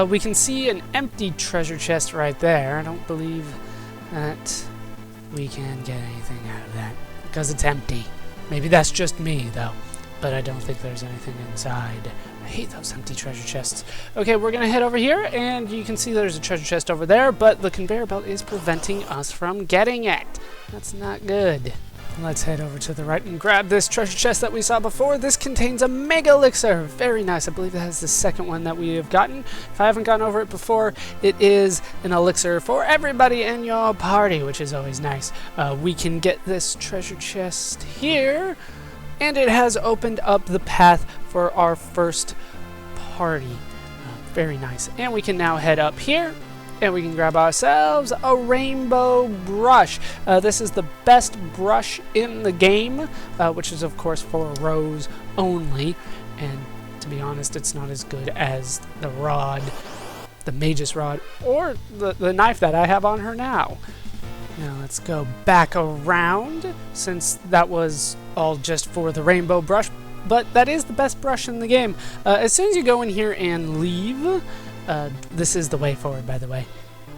We can see an empty treasure chest right there. I don't believe that we can get anything out of that because it's empty. Maybe that's just me, though, but I don't think there's anything inside. I hate those empty treasure chests. Okay, we're gonna head over here, and you can see there's a treasure chest over there, but the conveyor belt is preventing us from getting it. That's not good. Let's head over to the right and grab this treasure chest that we saw before. This contains a mega elixir. Very nice. I believe that is the second one that we have gotten. If I haven't gone over it before, it is an elixir for everybody in your party, which is always nice. We can get this treasure chest here, and it has opened up the path for our first party. Very nice. And we can now head up here, and we can grab ourselves a rainbow brush. This is the best brush in the game, which is of course for rose only. And to be honest, it's not as good as the rod, the mage's rod, or the knife that I have on her now. Now let's go back around, since that was all just for the rainbow brush. But that is the best brush in the game. As soon as you go in here and leave, this is the way forward, by the way.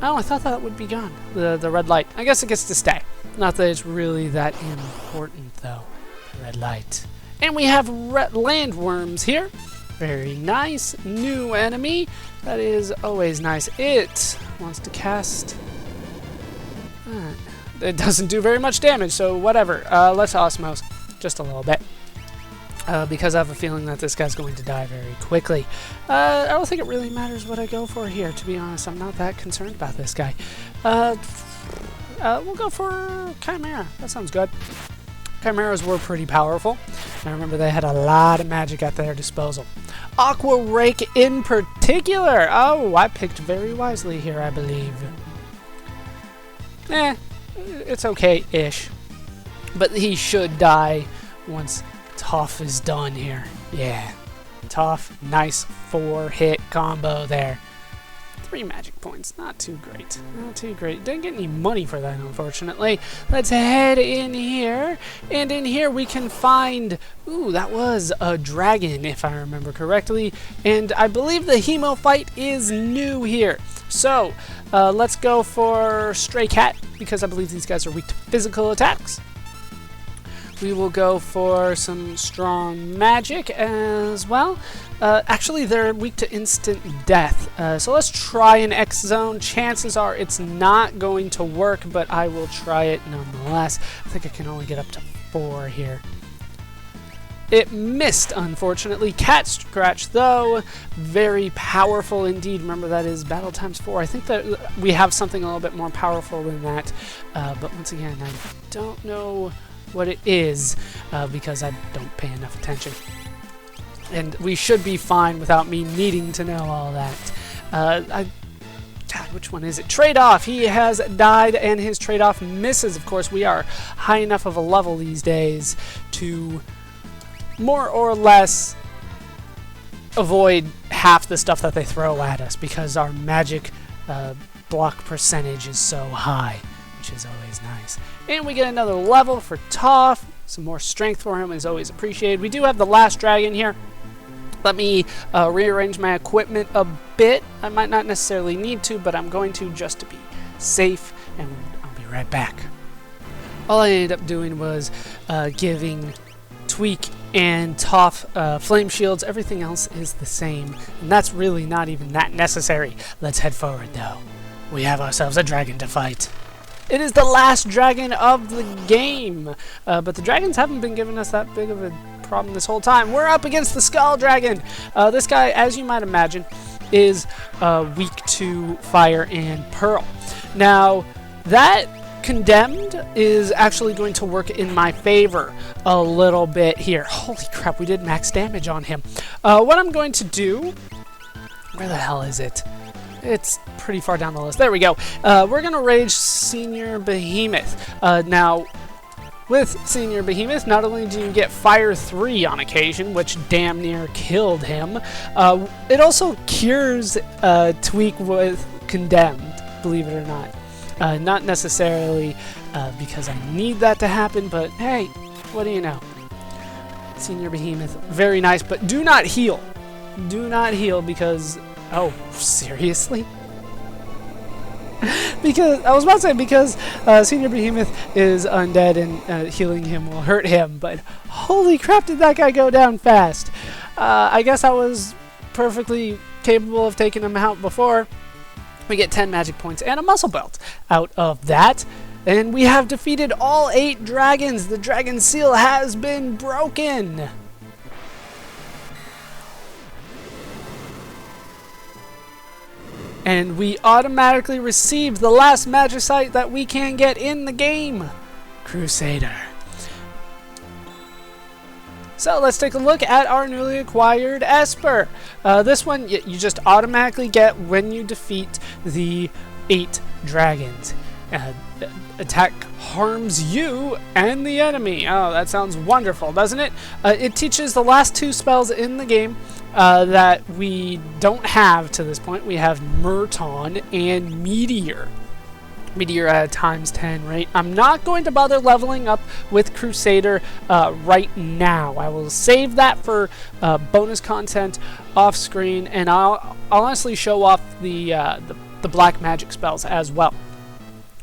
Oh, I thought that would be gone. The red light. I guess it gets to stay. Not that it's really that important, though. The red light. And we have landworms here. Very nice. New enemy. That is always nice. It wants to cast... It doesn't do very much damage, so whatever. Let's osmose just a little bit. Because I have a feeling that this guy's going to die very quickly. I don't think it really matters what I go for here, to be honest. I'm not that concerned about this guy. We'll go for Chimera. That sounds good. Chimeras were pretty powerful. I remember they had a lot of magic at their disposal. Aqua Rake in particular. Oh, I picked very wisely here, I believe. It's okay-ish. But he should die once Toph is done here. Yeah. Toph, nice 4-hit combo there. 3 magic points. Not too great. Not too great. Didn't get any money for that, unfortunately. Let's head in here. And in here we can find... Ooh, that was a dragon, if I remember correctly. And I believe the Hemophyte is new here. So, let's go for Stray Cat, because I believe these guys are weak to physical attacks. We will go for some strong magic as well. Actually, they're weak to instant death. So let's try an X-Zone. Chances are it's not going to work, but I will try it nonetheless. I think I can only get up to 4 here. It missed, unfortunately. Cat Scratch, though, very powerful indeed. Remember, that is battle times 4. I think that we have something a little bit more powerful than that. But once again, I don't know what it is because I don't pay enough attention. And we should be fine without me needing to know all that. God, which one is it? Trade-off. He has died, and his trade-off misses. Of course, we are high enough of a level these days to more or less avoid half the stuff that they throw at us because our magic block percentage is so high, which is always nice. And we get another level for Toph. Some more strength for him is always appreciated. We do have the last dragon here. Let me rearrange my equipment a bit. I might not necessarily need to, but I'm going to just to be safe, and I'll be right back. All I ended up doing was giving Tweak and Toph flame shields. Everything else is the same, and that's really not even that necessary. Let's head forward, though. We have ourselves a dragon to fight. It is the last dragon of the game, but the dragons haven't been giving us that big of a problem this whole time. We're up against the Skull Dragon. This guy, as you might imagine, is weak to fire and pearl. Now, that Condemned is actually going to work in my favor a little bit here. Holy crap, we did max damage on him. What I'm going to do... Where the hell is it? It's pretty far down the list. There we go. We're going to Rage Senior Behemoth. Now, with Senior Behemoth, not only do you get Fire 3 on occasion, which damn near killed him, it also cures Tweak with Condemned, believe it or not. Not necessarily because I need that to happen, but hey, what do you know? Senior Behemoth, very nice, but do not heal. Do not heal because Oh, seriously? Because I was about to say, because Senior Behemoth is undead and healing him will hurt him, but holy crap, did that guy go down fast? I guess I was perfectly capable of taking him out before. We get 10 magic points and a muscle belt out of that, and we have defeated all 8 dragons. The dragon seal has been broken. And we automatically received the last magicite that we can get in the game, Crusader. So let's take a look at our newly acquired Esper. This one you just automatically get when you defeat the 8 dragons. Attack harms you and the enemy. Oh, that sounds wonderful, doesn't it? It teaches the last 2 spells in the game that we don't have to this point. We have Merton and Meteor. Meteor at times 10, right? I'm not going to bother leveling up with Crusader right now. I will save that for bonus content off screen, and I'll honestly show off the black magic spells as well,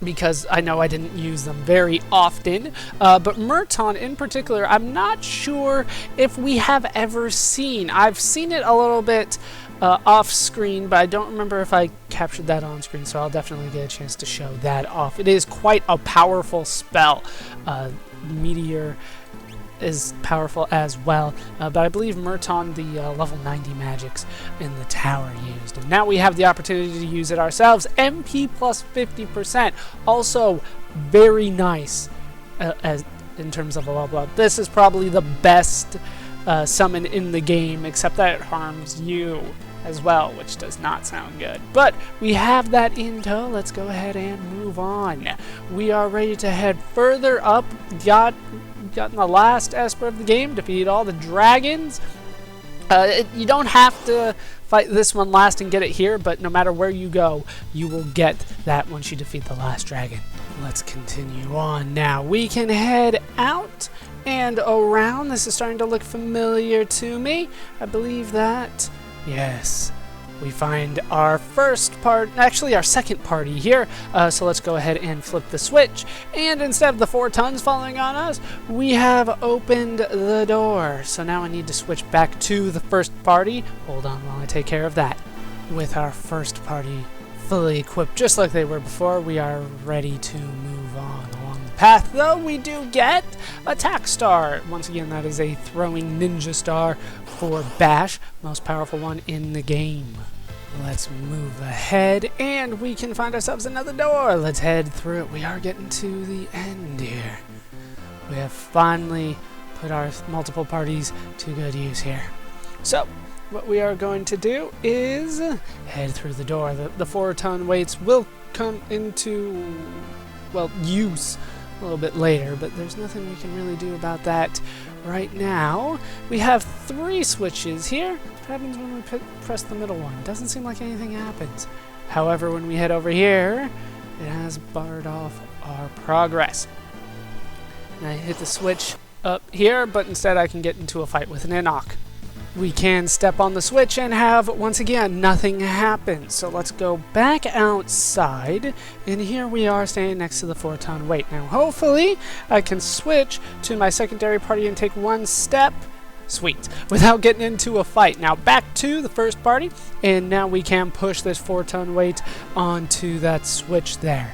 because I know I didn't use them very often. But Merton in particular, I'm not sure if we have ever seen. I've seen it a little bit off screen, but I don't remember if I captured that on screen, so I'll definitely get a chance to show that off. It is quite a powerful spell. Meteor is powerful as well, but I believe Merton the level 90 magics in the tower used, and now we have the opportunity to use it ourselves. MP plus 50%, also very nice as in terms of a level up. This is probably the best summon in the game, except that it harms you as well, which does not sound good. But we have that in tow. Let's go ahead and move on. We are ready to head further up. Gotten the last Esper of the game, defeated all the dragons. You don't have to fight this one last and get it here, but no matter where you go, you will get that once you defeat the last dragon. Let's continue on now. We can head out and around. This is starting to look familiar to me. I believe that, yes, we find our first part, actually our second party here. So let's go ahead and flip the switch. And instead of the 4 tons following on us, we have opened the door. So now I need to switch back to the first party. Hold on while I take care of that. With our first party fully equipped, just like they were before, we are ready to move on along the path. Though we do get Attack Star. Once again, that is a throwing ninja star for Bash, most powerful one in the game. Let's move ahead, and we can find ourselves another door. Let's head through it. We are getting to the end here. We have finally put our multiple parties to good use here. So what we are going to do is head through the door. The 4-ton weights will come into, well, use a little bit later, but there's nothing we can really do about that right now. We have 3 switches here. What happens when we press the middle one? Doesn't seem like anything happens. However, when we head over here, it has barred off our progress. And I hit the switch up here, but instead I can get into a fight with an Enoch. We can step on the switch and have, once again, nothing happen. So let's go back outside, and here we are standing next to the 4-ton weight. Now hopefully I can switch to my secondary party and take 1 step, sweet, without getting into a fight. Now back to the first party, and now we can push this 4-ton weight onto that switch there.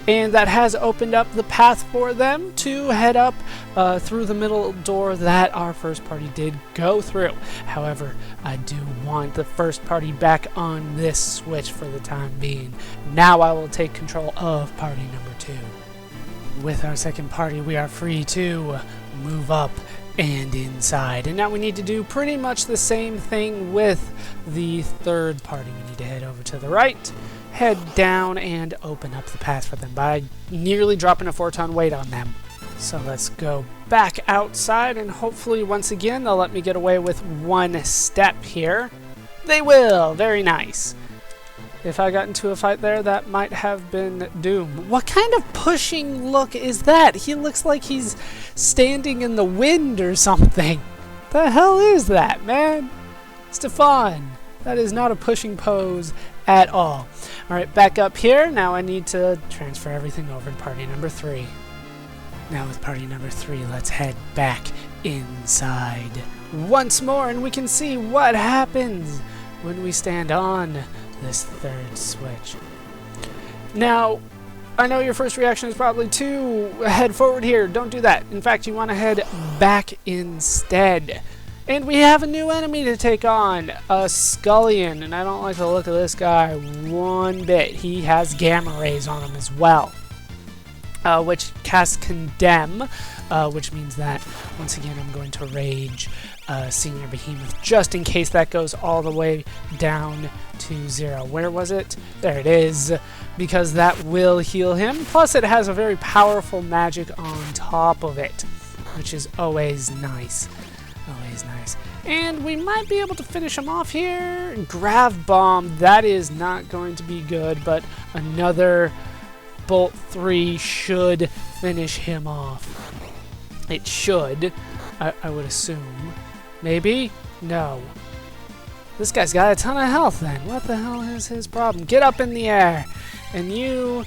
And that has opened up the path for them to head up through the middle door that our first party did go through. However, I do want the first party back on this switch for the time being. Now I will take control of party number 2. With our second party, we are free to move up and inside. And now we need to do pretty much the same thing with the third party. We need to head over to the right, head down, and open up the path for them by nearly dropping a 4-ton weight on them. So let's go back outside, and hopefully once again they'll let me get away with 1 step here. They will! Very nice. If I got into a fight there, that might have been doom. What kind of pushing look is that? He looks like he's standing in the wind or something. The hell is that, man? Stefan, That is not a pushing pose at all. Alright, back up here. Now I need to transfer everything over to party number 3. Now with party number 3, let's head back inside once more, and we can see what happens when we stand on this 3rd switch. Now, I know your first reaction is probably to head forward here. Don't do that. In fact, you want to head back instead. And we have a new enemy to take on, a Scullion, and I don't like the look of this guy one bit. He has gamma rays on him as well, which casts Condemn, which means that, once again, I'm going to Rage Senior Behemoth, just in case that goes all the way down to 0. Where was it? There it is, because that will heal him. Plus, it has a very powerful magic on top of it, which is always nice. Always nice. And we might be able to finish him off here. Grav Bomb, that is not going to be good, but another Bolt 3 should finish him off. It should, I would assume. Maybe? No. This guy's got a ton of health then. What the hell is his problem? Get up in the air. And you...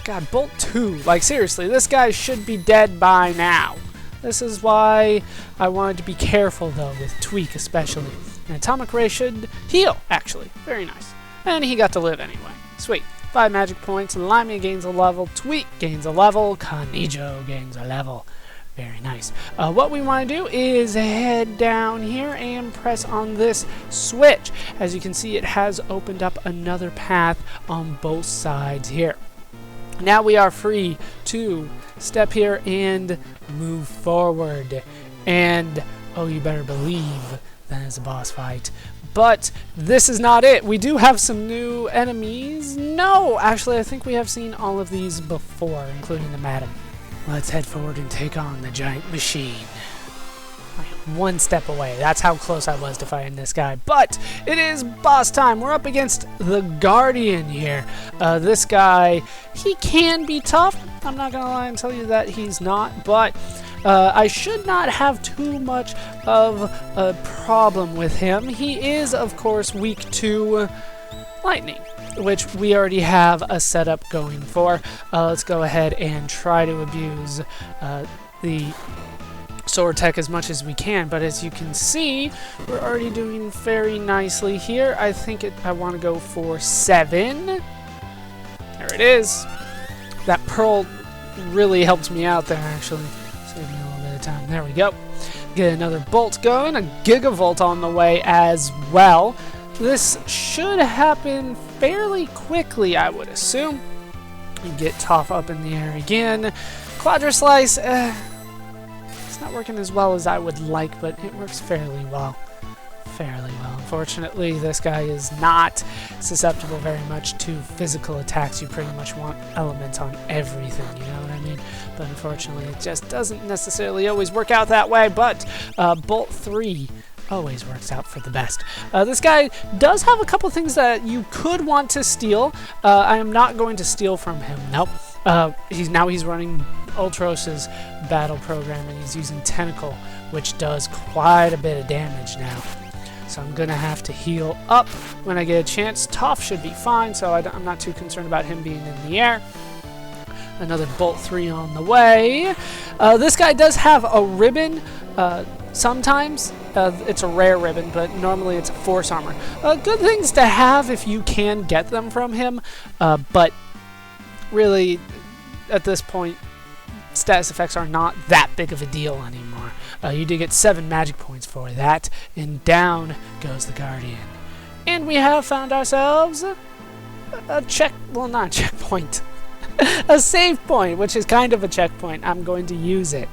God, Bolt 2. Like, seriously, this guy should be dead by now. This is why I wanted to be careful, though, with Tweak especially. An Atomic Ray should heal, actually. Very nice. And he got to live anyway. Sweet. 5 magic points. Limea gains a level. Tweak gains a level. Kanijo gains a level. Very nice. What we want to do is head down here and press on this switch. As you can see, it has opened up another path on both sides here. Now we are free to step here and move forward. And, oh, you better believe that is a boss fight. But this is not it. We do have some new enemies. No, actually, I think we have seen all of these before, including the Madam. Let's head forward and take on the giant machine. One step away. That's how close I was to fighting this guy. But it is boss time. We're up against the Guardian here. This guy, he can be tough. I'm not going to lie and tell you that he's not. But I should not have too much of a problem with him. He is, of course, weak to lightning, which we already have a setup going for. Let's go ahead and try to abuse the sword tech as much as we can, but as you can see, we're already doing very nicely here. I think I want to go for 7. There it is. That pearl really helped me out there, actually. Saved me a little bit of time. There we go. Get another bolt going, a gigavolt on the way as well. This should happen fairly quickly, I would assume. You get Toph up in the air again. Quadra Slice, it's not working as well as I would like, but it works fairly well. Fairly well. Unfortunately, this guy is not susceptible very much to physical attacks. You pretty much want elements on everything, you know what I mean? But unfortunately, it just doesn't necessarily always work out that way, but Bolt 3 always works out for the best. This guy does have a couple things that you could want to steal. I am not going to steal from him. Nope. He's running Ultros's battle program, and he's using Tentacle, which does quite a bit of damage now. So I'm going to have to heal up when I get a chance. Toph should be fine, so I'm not too concerned about him being in the air. Another Bolt 3 on the way. This guy does have a ribbon. Sometimes it's a rare ribbon, but normally it's a Force Armor. Good things to have if you can get them from him, but really, at this point, status effects are not that big of a deal anymore. You did get 7 magic points for that, and down goes the Guardian. And we have found ourselves a not a checkpoint, a save point, which is kind of a checkpoint. I'm going to use it.